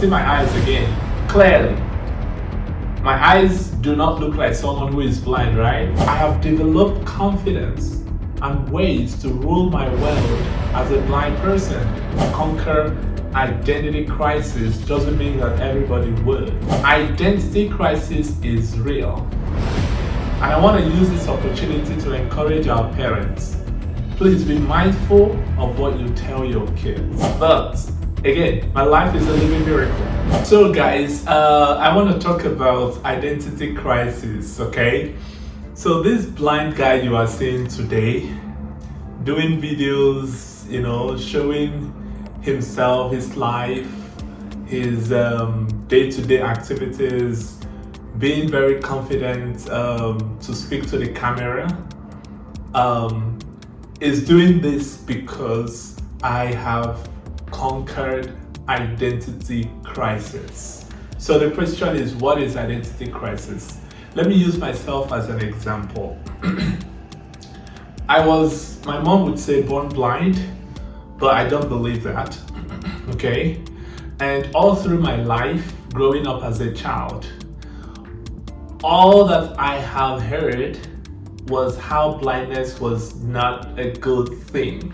see my eyes again, clearly. My eyes do not look like someone who is blind, right? I have developed confidence and ways to rule my world as a blind person. Conquer identity crisis doesn't mean that everybody would. Identity crisis is real. And I want to use this opportunity to encourage our parents. Please be mindful of what you tell your kids. But again, my life is a living miracle. So guys, I want to talk about identity crisis, okay? So this blind guy you are seeing today, doing videos, showing himself, his life, his day-to-day activities, being very confident to speak to the camera, is doing this because I have conquered identity crisis. So the question is, what is identity crisis? Let me use myself as an example. My mom would say born blind, but I don't believe that, okay? And all through my life, growing up as a child, all that I have heard was how blindness was not a good thing,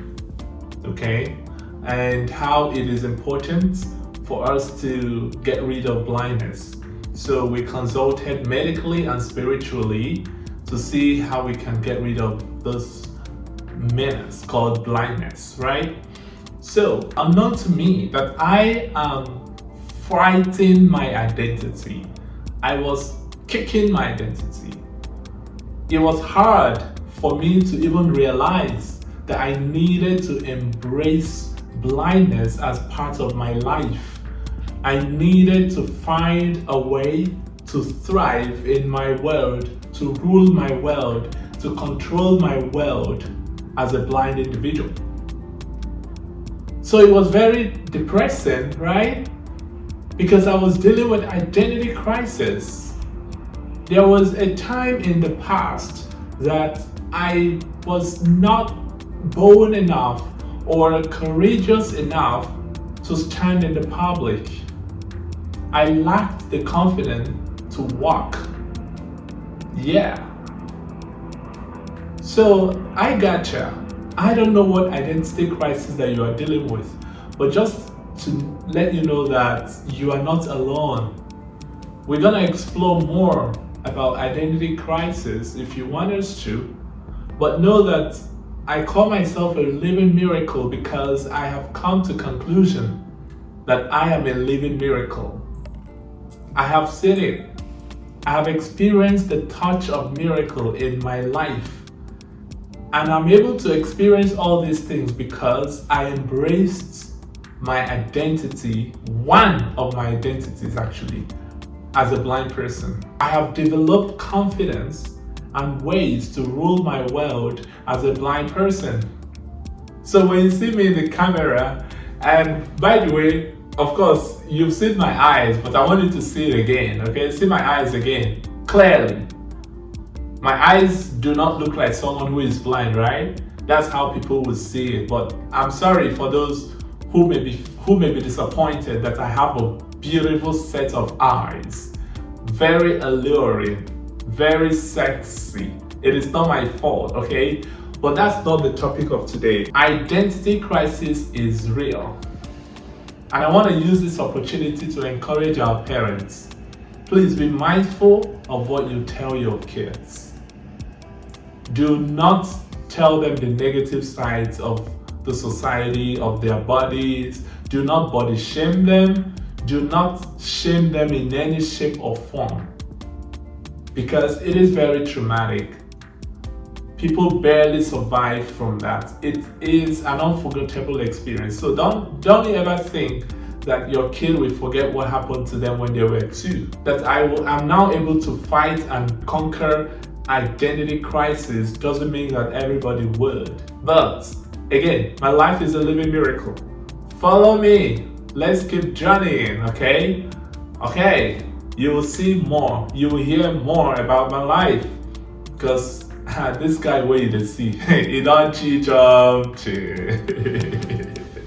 okay? And how it is important for us to get rid of blindness. So we consulted medically and spiritually to see how we can get rid of this menace called blindness, right? So, unknown to me that I am fighting my identity. I was kicking my identity. It was hard for me to even realize that I needed to embrace blindness as part of my life. I needed to find a way to thrive in my world, to rule my world, to control my world as a blind individual. So it was very depressing, right? Because I was dealing with identity crisis. There was a time in the past that I was not bold enough or courageous enough to stand in the public. I lacked the confidence to walk. Yeah. So I gotcha. I don't know what identity crisis that you are dealing with, but just to let you know that you are not alone. We're gonna explore more about identity crisis if you want us to, but know that I call myself a living miracle because I have come to conclusion that I am a living miracle. I have seen it. I have experienced the touch of miracle in my life. And I'm able to experience all these things because I embraced my identity, one of my identities actually, as a blind person. I have developed confidence and ways to rule my world as a blind person. So when you see me in the camera, and by the way, of course, you've seen my eyes, but I want you to see it again, okay? See my eyes again, clearly. My eyes do not look like someone who is blind, right? That's how people will see it. But I'm sorry for those who may be disappointed that I have a beautiful set of eyes. Very alluring, very sexy. It is not my fault, okay? But that's not the topic of today. Identity crisis is real. And I want to use this opportunity to encourage our parents. Please be mindful of what you tell your kids. Do not tell them the negative sides of the society, of their bodies. Do not body shame them. Do not shame them in any shape or form. Because it is very traumatic. People barely survive from that. It is an unforgettable experience. So don't ever think that your kid will forget what happened to them when they were 2. That I'm now able to fight and conquer identity crisis doesn't mean that everybody would. But again, my life is a living miracle. Follow me. Let's keep journeying, okay? Okay, you will see more. You will hear more about my life. Because this guy where you see, he don't cheat.